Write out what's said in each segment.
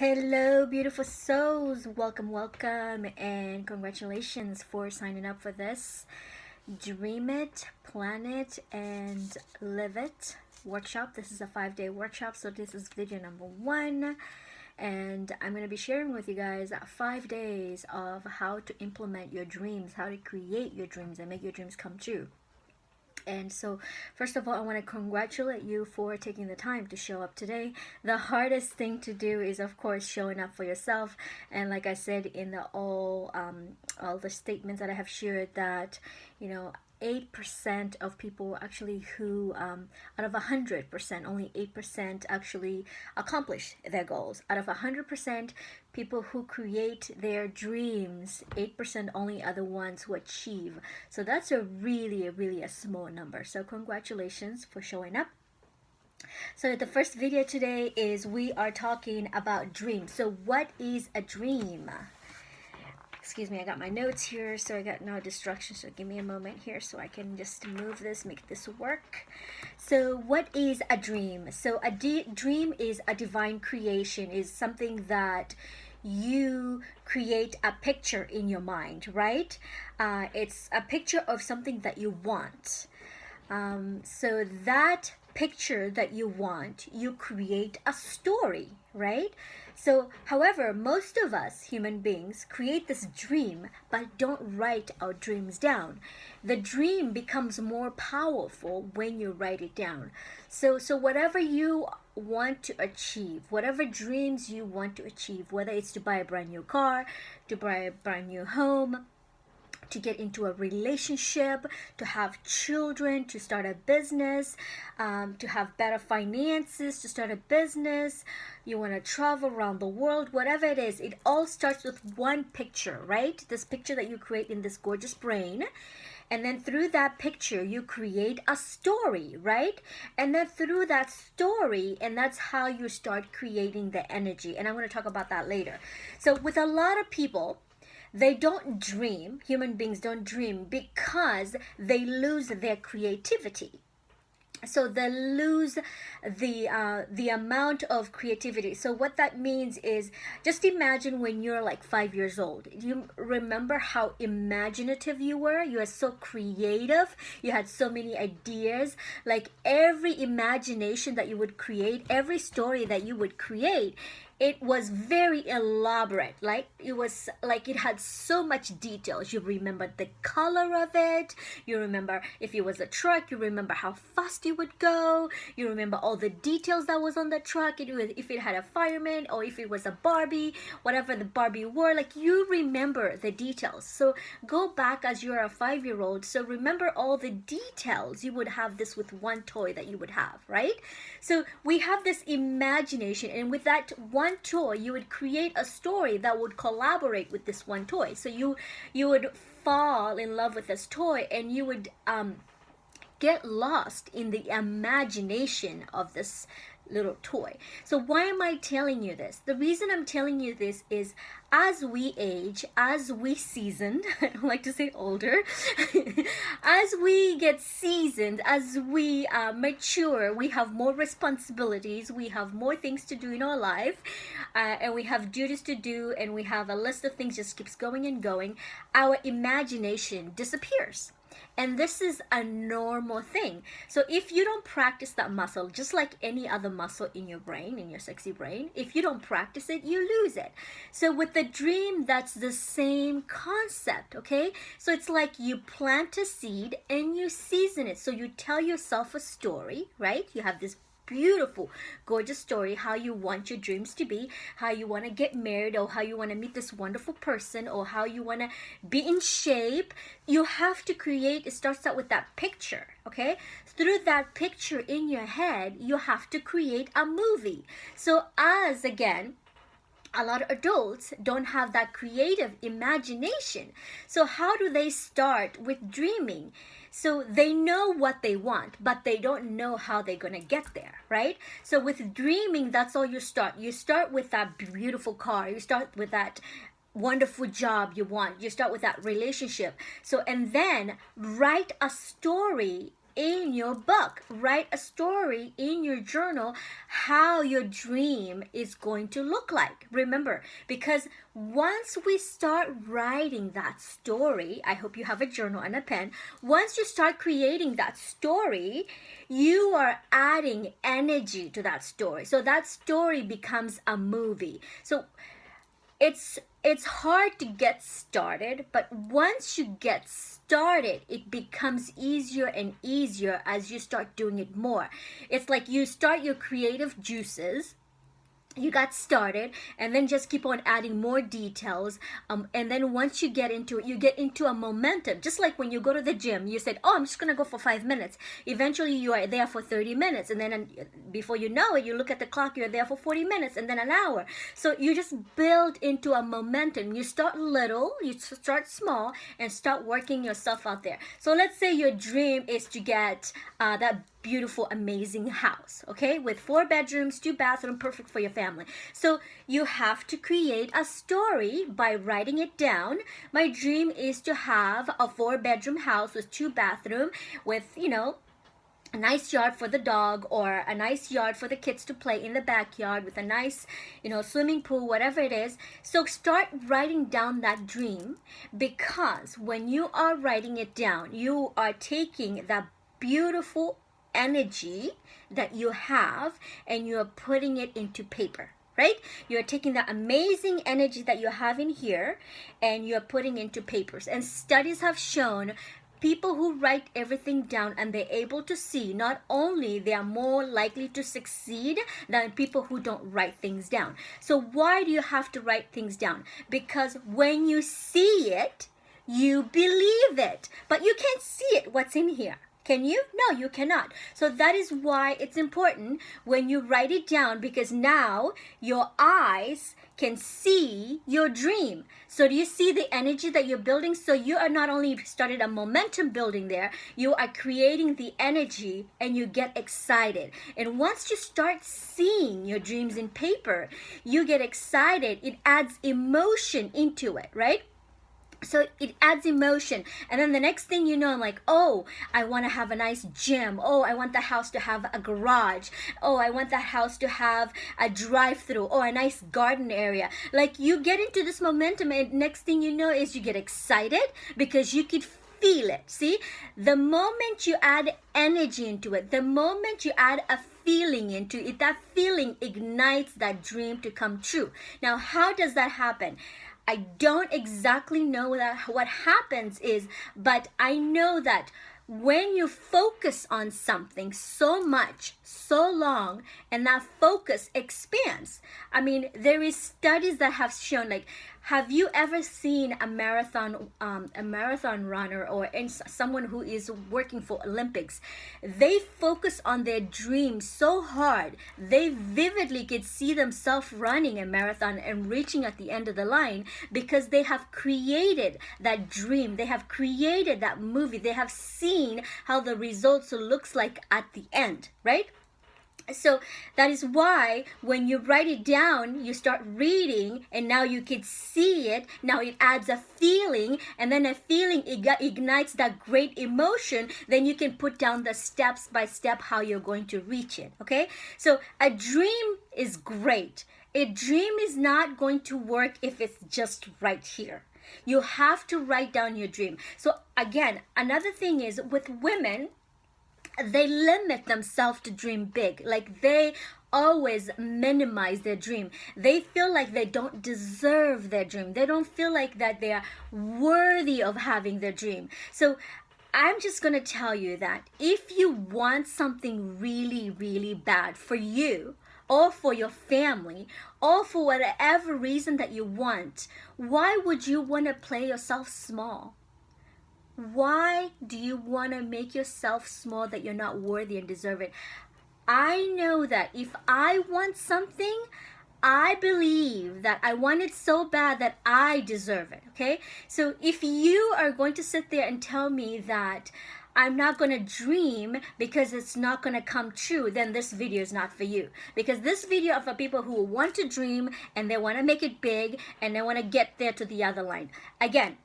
Hello, beautiful souls. Welcome, and congratulations for signing up for this Dream It, Plan It, and Live It workshop. This is a 5-day workshop, so this is video number 1. And I'm going to be sharing with you guys 5 days of how to implement your dreams, how to create your dreams, and make your dreams come true. And so, first of all, I want to congratulate you for taking the time to show up today. The hardest thing to do is, of course, showing up for yourself. And like I said in the all the statements that I have shared, that 8% of people actually who, out of 100%, only 8% actually accomplish their goals. Out of 100% people who create their dreams, 8% only are the ones who achieve. So that's a really a small number. So congratulations for showing up. So the first video today is we are talking about dreams. So what is a dream? Excuse me, I got my notes here, so I got no distractions. So give me a moment here so I can just move this, make this work. So what is a dream? So a dream is a divine creation, is something that you create a picture in your mind, right? It's a picture of something that you want. So that picture that you want, you create a story, right? So, however, most of us human beings create this dream but don't write our dreams down. The dream becomes more powerful when you write it down. So whatever you want to achieve, whatever dreams you want to achieve, whether it's to buy a brand new car, to buy a brand new home, to get into a relationship, to have children, to start a business, to have better finances, to start a business, you want to travel around the world, whatever it is, it all starts with one picture, right? This picture that you create in this gorgeous brain. And then through that picture, you create a story, right? And then through that story, and that's how you start creating the energy. And I'm going to talk about that later. So with a lot of people, they don't dream, human beings don't dream because they lose their creativity. So they lose the amount of creativity. So what that means is, just imagine when you're like 5 years old. Do you remember how imaginative you were? You were so creative. You had so many ideas. Like every imagination that you would create, every story that you would create, it was very elaborate. Like it was like it had so much details. You remember the color of it. You remember if it was a truck. You remember how fast it would go. You remember all the details that was on the truck. If it had a fireman or if it was a Barbie, whatever the Barbie were. Like you remember the details. So go back as you're a 5-year-old. So remember all the details. You would have this with one toy that you would have, right? So we have this imagination, and with that one toy, you would create a story that would collaborate with this one toy. So you would fall in love with this toy, and you would get lost in the imagination of this little toy. So why am I telling you this? The reason I'm telling you this is, as we age, as we season, I don't like to say older, as we get seasoned, as we mature, we have more responsibilities, we have more things to do in our life, and we have duties to do, and we have a list of things just keeps going and going. Our imagination disappears. And this is a normal thing. So if you don't practice that muscle, just like any other muscle in your brain, in your sexy brain, if you don't practice it, you lose it. So with the dream, that's the same concept, okay? So it's like you plant a seed and you season it. So you tell yourself a story, right? You have this beautiful, gorgeous story, how you want your dreams to be, how you want to get married, or how you want to meet this wonderful person, or how you want to be in shape. You have to create, it starts out with that picture, okay? Through that picture in your head, you have to create a movie. So as, again, a lot of adults don't have that creative imagination. So how do they start with dreaming? So they know what they want, but they don't know how they're going to get there, right? So with dreaming, that's all you start. You start with that beautiful car. You start with that wonderful job you want. You start with that relationship. So, and then write a story in your book. Write a story in your journal how your dream is going to look like. Remember, because once we start writing that story, I hope you have a journal and a pen. Once you start creating that story, you are adding energy to that story. So that story becomes a movie. So it's hard to get started, but once you get started, it becomes easier and easier as you start doing it more. It's like you start your creative juices, you got started, and then just keep on adding more details, and then once you get into it, you get into a momentum. Just like when you go to the gym, you said, oh, I'm just gonna go for 5 minutes. Eventually you are there for 30 minutes, and then before you know it, you look at the clock, you're there for 40 minutes, and then an hour. So you just build into a momentum. You start little, you start small, and start working yourself out there. So let's say your dream is to get that beautiful, amazing house, okay, with 4 bedrooms, 2 bathrooms, perfect for your family. So you have to create a story by writing it down. My dream is to have a 4-bedroom house with 2 bathrooms, with, you know, a nice yard for the dog, or a nice yard for the kids to play in the backyard, with a nice, you know, swimming pool, whatever it is. So start writing down that dream, because when you are writing it down, you are taking that beautiful energy that you have and you're putting it into paper, right? You're taking that amazing energy that you have in here and you're putting into papers. And studies have shown people who write everything down and they're able to see, not only they are more likely to succeed than people who don't write things down. So why do you have to write things down? Because when you see it, you believe it, but you can't see it, what's in here. Can you? No, you cannot. So that is why it's important when you write it down, because now your eyes can see your dream. So do you see the energy that you're building? So you are not only started a momentum building there, you are creating the energy and you get excited. And once you start seeing your dreams in paper, you get excited. It adds emotion into it, right? So it adds emotion. And then the next thing you know, I'm like, oh, I want to have a nice gym. Oh, I want the house to have a garage. Oh, I want that house to have a drive-through. Oh, a nice garden area. Like, you get into this momentum, and next thing you know is you get excited because you could feel it. See, the moment you add energy into it, the moment you add a feeling into it, that feeling ignites that dream to come true. Now, how does that happen? I don't exactly know what happens is, but I know that when you focus on something so much, so long, and that focus expands. I mean, there is studies that have shown, like, have you ever seen a marathon runner, or someone who is working for Olympics? They focus on their dreams so hard. They vividly could see themselves running a marathon and reaching at the end of the line, because they have created that dream. They have created that movie. They have seen how the results looks like at the end, right? So that is why when you write it down, you start reading, and now you can see it. Now it adds a feeling, and then a feeling ignites that great emotion. Then you can put down the steps by step how you're going to reach it. Okay, so a dream is great. A dream is not going to work if it's just right here. You have to write down your dream. So again, another thing is with women, they limit themselves to dream big. Like, they always minimize their dream. They feel like they don't deserve their dream. They don't feel like that they are worthy of having their dream. So I'm just going to tell you that if you want something really, really bad for you, or for your family, or for whatever reason that you want, why would you want to play yourself small? Why do you want to make yourself small, that you're not worthy and deserve it? I know that if I want something, I believe that I want it so bad that I deserve it, okay? So if you are going to sit there and tell me that I'm not going to dream because it's not going to come true, then this video is not for you. Because this video is for people who want to dream and they want to make it big and they want to get there to the other line. Again,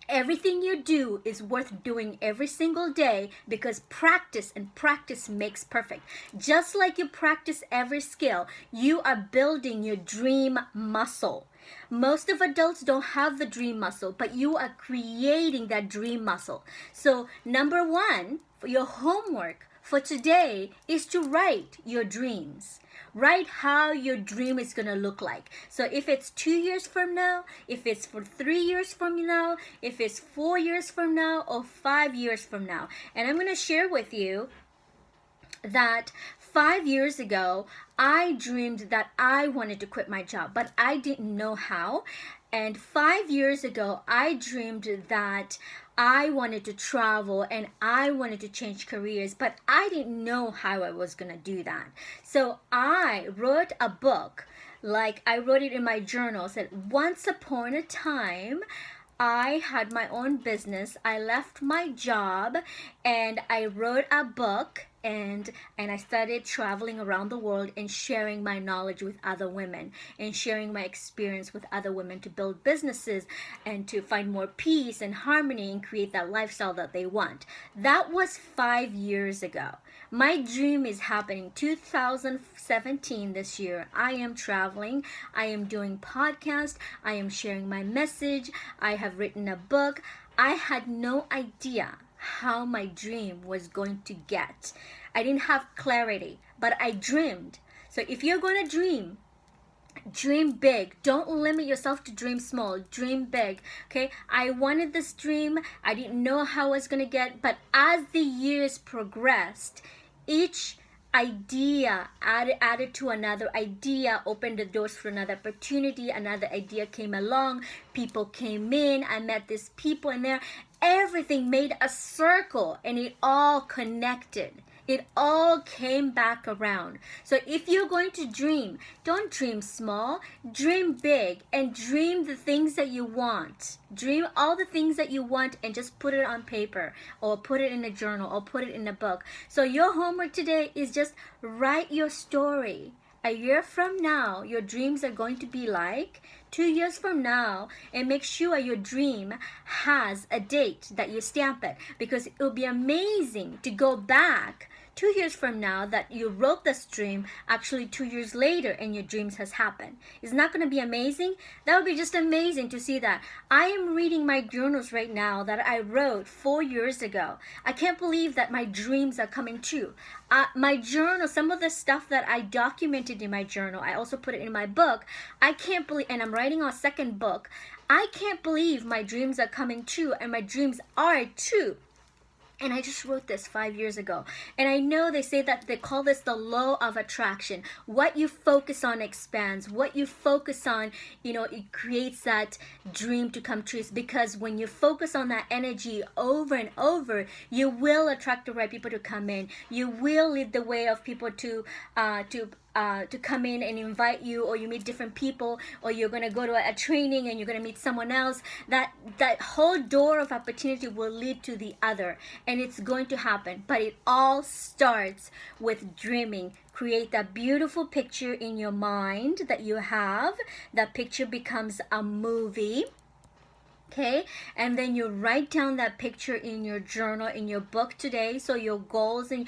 Everything you do is worth doing every single day, because practice and practice makes perfect. Just like you practice every skill, you are building your dream muscle. Most of adults don't have the dream muscle, but you are creating that dream muscle. So, number one, for your homework for today is to write your dreams. Write how your dream is going to look like. So if it's 2 years from now, if it's for 3 years from now, if it's 4 years from now, or 5 years from now. And I'm going to share with you that 5 years ago, I dreamed that I wanted to quit my job, but I didn't know how. And 5 years ago, I dreamed that I wanted to travel and I wanted to change careers, but I didn't know how I was going to do that. So I wrote a book, like I wrote it in my journal, said, once upon a time, I had my own business. I left my job and I wrote a book, and I started traveling around the world and sharing my knowledge with other women and sharing my experience with other women to build businesses and to find more peace and harmony and create that lifestyle that they want. That was 5 years ago. My dream is happening 2017 this year. I am traveling. I am doing podcasts. I am sharing my message. I have written a book. I had no idea how my dream was going to get. I didn't have clarity, but I dreamed. So if you're going to dream big. Don't limit yourself to dream small. Dream big. Okay? I wanted this dream. I didn't know how I was going to get, but as the years progressed, each idea added to another idea, opened the doors for another opportunity. Another idea came along. People came in. I met these people in there. Everything made a circle and it all connected. It all came back around. So if you're going to dream, don't dream small, dream big, and dream the things that you want. Dream all the things that you want and just put it on paper or put it in a journal or put it in a book. So your homework today is just write your story. A year from now, your dreams are going to be like 2 years from now, and make sure your dream has a date that you stamp it, because it will be amazing to go back 2 years from now that you wrote this dream actually 2 years later and your dreams has happened. Isn't that going to be amazing? That would be just amazing to see that. I am reading my journals right now that I wrote 4 years ago. I can't believe that my dreams are coming true. My journal, some of the stuff that I documented in my journal, I also put it in my book. I can't believe, and I'm writing a second book. I can't believe my dreams are coming true, and my dreams are true. And I just wrote this 5 years ago. And I know they say that they call this the law of attraction. What you focus on expands. What you focus on, it creates that dream to come true. It's because when you focus on that energy over and over, you will attract the right people to come in. You will lead the way of people to come in and invite you, or you meet different people, or you're going to go to a training and you're going to meet someone else. That whole door of opportunity will lead to the other, and it's going to happen. But it all starts with dreaming. Create that beautiful picture in your mind that you have. That picture becomes a movie. Okay, and then you write down that picture in your journal, in your book today. So your goals and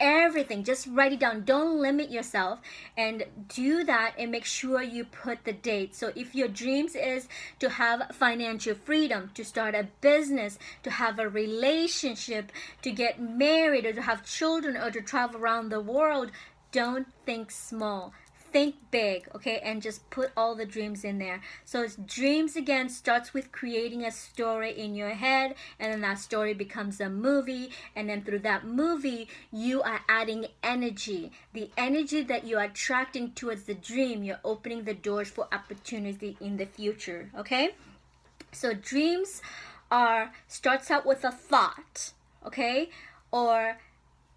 everything, just write it down. Don't limit yourself, and do that, and make sure you put the date. So if your dreams is to have financial freedom, to start a business, to have a relationship, to get married, or to have children, or to travel around the world, don't think small. Think big, okay, and just put all the dreams in there. So dreams, again, starts with creating a story in your head, and then that story becomes a movie, and then through that movie, you are adding energy. The energy that you are attracting towards the dream, you're opening the doors for opportunity in the future, okay? So dreams starts out with a thought, okay, or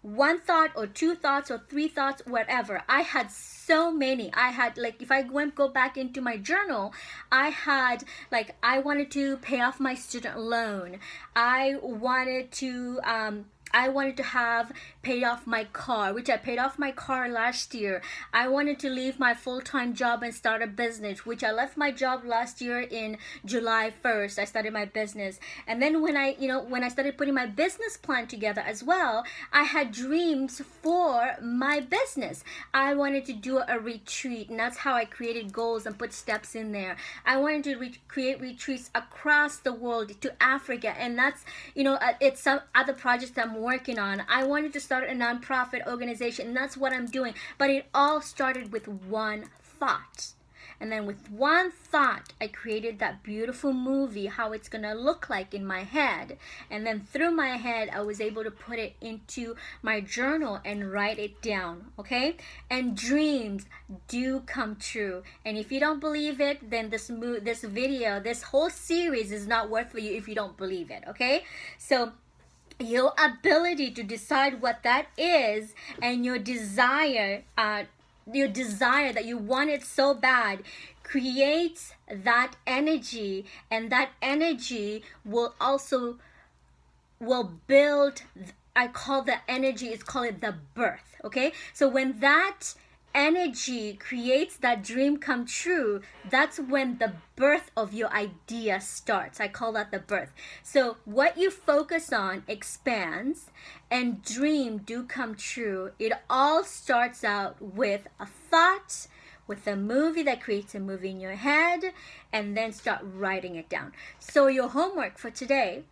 one thought or two thoughts or three thoughts, whatever. I had so many. I had, like, if I go back into my journal, I had, I wanted to pay off my student loan. I wanted to I wanted to have paid off my car, which I paid off my car last year. I wanted to leave my full-time job and start a business, which I left my job last year in July 1st. I started my business. And then when I started putting my business plan together as well, I had dreams for my business. I wanted to do a retreat, and that's how I created goals and put steps in there. I wanted to create retreats across the world to Africa, and that's, it's some other projects that I'm working on. I wanted to start a nonprofit organization, and that's what I'm doing. But it all started with one thought. And then with one thought, I created that beautiful movie, how it's going to look like in my head. And then through my head, I was able to put it into my journal and write it down, okay? And dreams do come true. And if you don't believe it, then this video, this whole series is not worth for you if you don't believe it, okay? So your ability to decide what that is, and your desire that you want it so bad, creates that energy, and that energy will build, I call the energy, it's called the birth, okay? So when that energy creates that dream come true, that's when the birth of your idea starts. I call that the birth. So what you focus on expands, and dream do come true. It all starts out with a thought, with a movie that creates a movie in your head, and then start writing it down. So your homework for today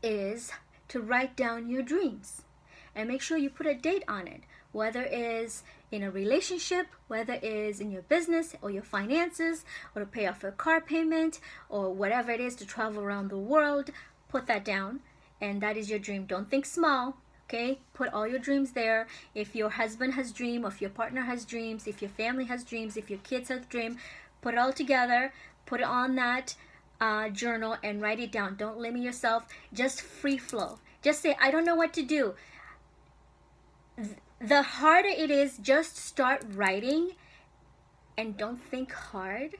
is to write down your dreams, and make sure you put a date on it, whether it is in a relationship, whether it is in your business or your finances, or to pay off a car payment, or whatever it is to travel around the world. Put that down, and that is your dream. Don't think small, okay? Put all your dreams there. If your husband has dreams, or if your partner has dreams, if your family has dreams, if your kids have dreams, put it all together, put it on that journal, and write it down. Don't limit yourself. Just free flow. Just say, I don't know what to do. The harder it is, just start writing, and don't think hard,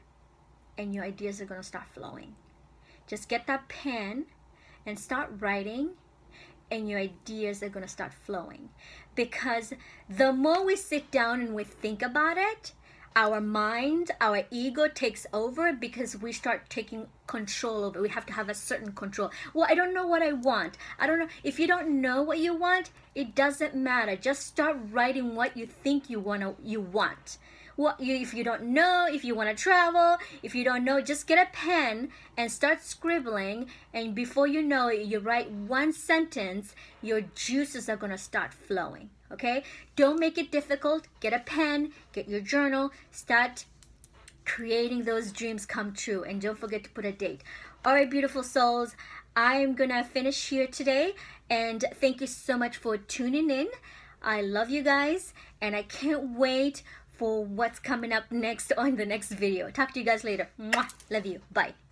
and your ideas are going to start flowing. Just get that pen and start writing, and your ideas are going to start flowing. Because the more we sit down and we think about it, our mind, our ego takes over, because we start taking control over it. We have to have a certain control. Well, I don't know what I want. I don't know. If you don't know what you want, it doesn't matter. Just start writing what you think you want. If you don't know, if you want to travel, if you don't know, just get a pen and start scribbling, and before you know it, you write one sentence, your juices are going to start flowing, okay? Don't make it difficult. Get a pen, get your journal, start creating those dreams come true, and don't forget to put a date. All right, beautiful souls, I'm going to finish here today, and thank you so much for tuning in. I love you guys, and I can't wait for what's coming up next on the next video. Talk to you guys later. Mwah. Love you. Bye.